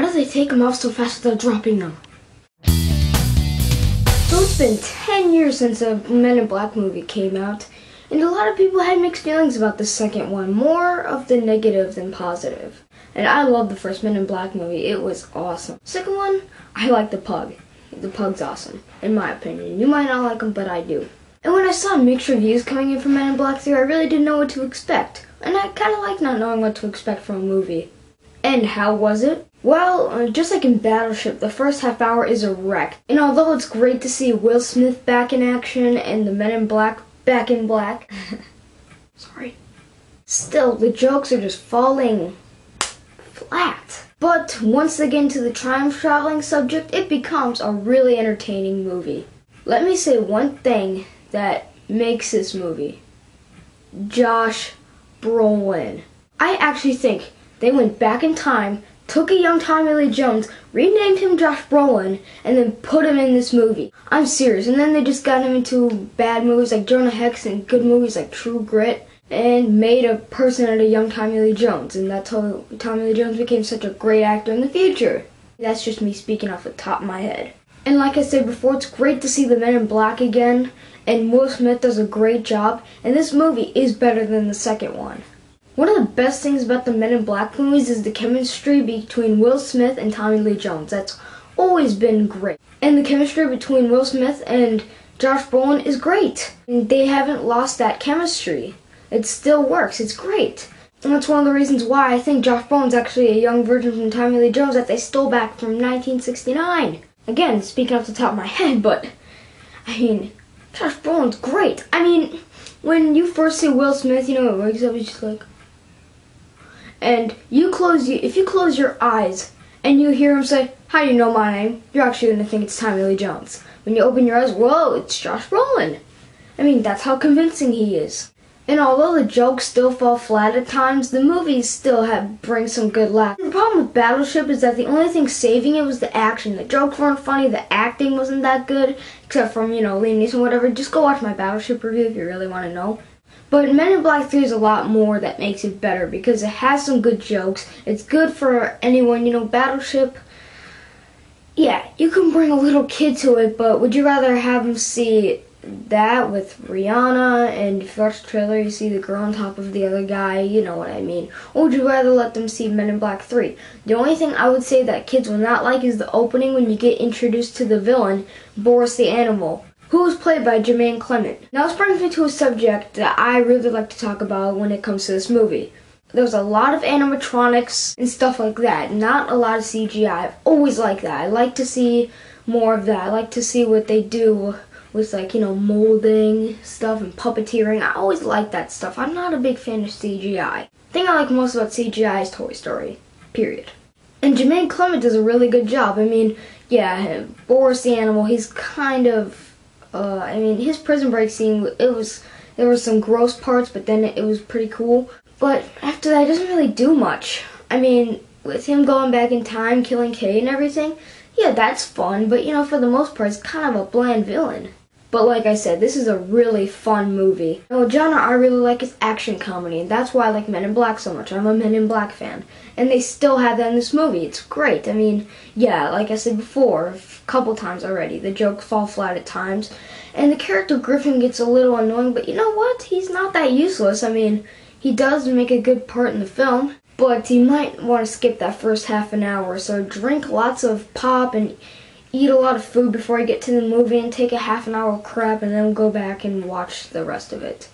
How do they take them off so fast without dropping them? So it's been 10 years since a Men in Black movie came out, and a lot of people had mixed feelings about the second one, more of the negative than positive. And I love the first Men in Black movie, it was awesome. Second one, I like the pug. The pug's awesome, in my opinion. You might not like him, but I do. And when I saw mixed reviews coming in from Men in Black 3, I really didn't know what to expect. And I kind of like not knowing what to expect from a movie. And how was it? Well, just like in Battleship, the first half hour is a wreck. And although it's great to see Will Smith back in action and the Men in Black back in black, sorry, still, the jokes are just falling flat. But once they get into the time traveling subject, it becomes a really entertaining movie. Let me say one thing that makes this movie. Josh Brolin. I actually think they went back in time, took a young Tommy Lee Jones, renamed him Josh Brolin, and then put him in this movie. I'm serious. And then they just got him into bad movies like Jonah Hex and good movies like True Grit, and made a person out of young Tommy Lee Jones. And that's how Tommy Lee Jones became such a great actor in the future. That's just me speaking off the top of my head. And like I said before, it's great to see the Men in Black again, and Will Smith does a great job, and this movie is better than the second one. One of the best things about the Men in Black movies is the chemistry between Will Smith and Tommy Lee Jones. That's always been great. And the chemistry between Will Smith and Josh Brolin is great. And they haven't lost that chemistry. It still works. It's great. And that's one of the reasons why I think Josh Brolin's actually a young version from Tommy Lee Jones that they stole back from 1969. Again, speaking off the top of my head, but, I mean, Josh Brolin's great. I mean, when you first see Will Smith, you know, it wakes up, he's just like, and if you close your eyes and you hear him say, "How do you know my name?" You're actually going to think it's Tommy Lee Jones. When you open your eyes, whoa, it's Josh Brolin. I mean, that's how convincing he is. And although the jokes still fall flat at times, the movies still bring some good laughs. The problem with Battleship is that the only thing saving it was the action. The jokes weren't funny, the acting wasn't that good, except from, you know, Liam Neeson, whatever. Just go watch my Battleship review if you really want to know. But Men in Black 3 is a lot more that makes it better because it has some good jokes. It's good for anyone, you know, Battleship. Yeah, you can bring a little kid to it, but would you rather have them see that with Rihanna, and if you watch the trailer you see the girl on top of the other guy, you know what I mean? Or would you rather let them see Men in Black 3? The only thing I would say that kids will not like is the opening when you get introduced to the villain, Boris the Animal, who was played by Jermaine Clement. Now this brings me to a subject that I really like to talk about when it comes to this movie. There's a lot of animatronics and stuff like that, not a lot of CGI. I've always liked that. I like to see more of that. I like to see what they do with, like, you know, molding stuff and puppeteering. I always like that stuff. I'm not a big fan of CGI. The thing I like most about CGI is Toy Story, period. And Jermaine Clement does a really good job. I mean, yeah, Boris the Animal, he's kind of, I mean, his Prison Break scene, there were some gross parts, but then it was pretty cool. But after that, it doesn't really do much. I mean, with him going back in time, killing Kay and everything, yeah, that's fun, but, you know, for the most part, it's kind of a bland villain. But like I said, this is a really fun movie. The genre I really like is action comedy, and that's why I like Men in Black so much. I'm a Men in Black fan. And they still have that in this movie. It's great. I mean, yeah, like I said before, a couple times already, the jokes fall flat at times. And the character Griffin gets a little annoying, but you know what? He's not that useless. I mean, he does make a good part in the film, but you might want to skip that first half an hour. So drink lots of pop and eat a lot of food before you get to the movie and take a half an hour crap and then go back and watch the rest of it.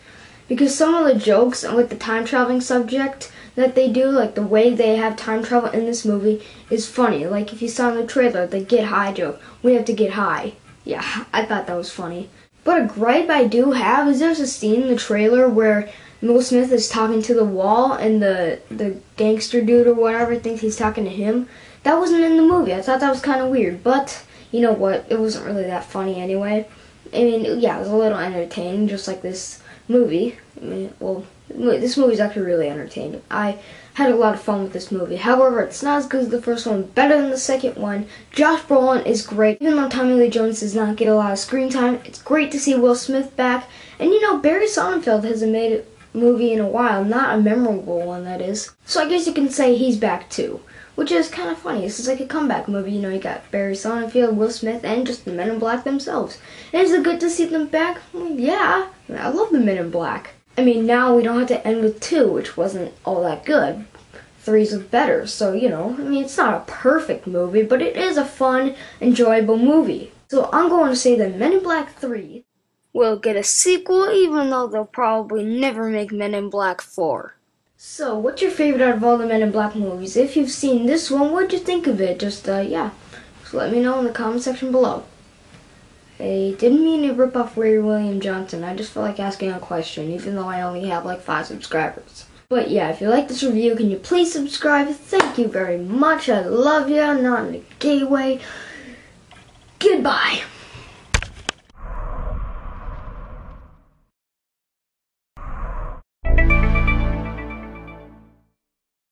Because some of the jokes with the time traveling subject that they do, like the way they have time travel in this movie, is funny. Like if you saw in the trailer, the get high joke. We have to get high. Yeah, I thought that was funny. But a gripe I do have is there's a scene in the trailer where Will Smith is talking to the wall and the gangster dude or whatever thinks he's talking to him. That wasn't in the movie. I thought that was kind of weird, but you know what? It wasn't really that funny anyway. I mean, yeah, it was a little entertaining, just like this movie. I mean, well, this movie's actually really entertaining. I had a lot of fun with this movie. However, it's not as good as the first one, better than the second one. Josh Brolin is great. Even though Tommy Lee Jones does not get a lot of screen time, it's great to see Will Smith back. And you know, Barry Sonnenfeld hasn't made a movie in a while, not a memorable one, that is. So I guess you can say he's back too. which is kind of funny. This is like a comeback movie. You know, you got Barry Sonnenfeld, Will Smith, and just the Men in Black themselves. And is it good to see them back? Well, yeah, I love the Men in Black. I mean, now we don't have to end with 2, which wasn't all that good. 3's better, so, you know, I mean, it's not a perfect movie, but it is a fun, enjoyable movie. So I'm going to say that Men in Black 3 will get a sequel, even though they'll probably never make Men in Black 4. So, what's your favorite out of all the Men in Black movies? If you've seen this one, what'd you think of it? Just let me know in the comment section below. I didn't mean to rip off Ray William Johnson. I just felt like asking a question, even though I only have like 5 subscribers. But yeah, if you like this review, can you please subscribe? Thank you very much. I love you. Not in a gay way. Goodbye.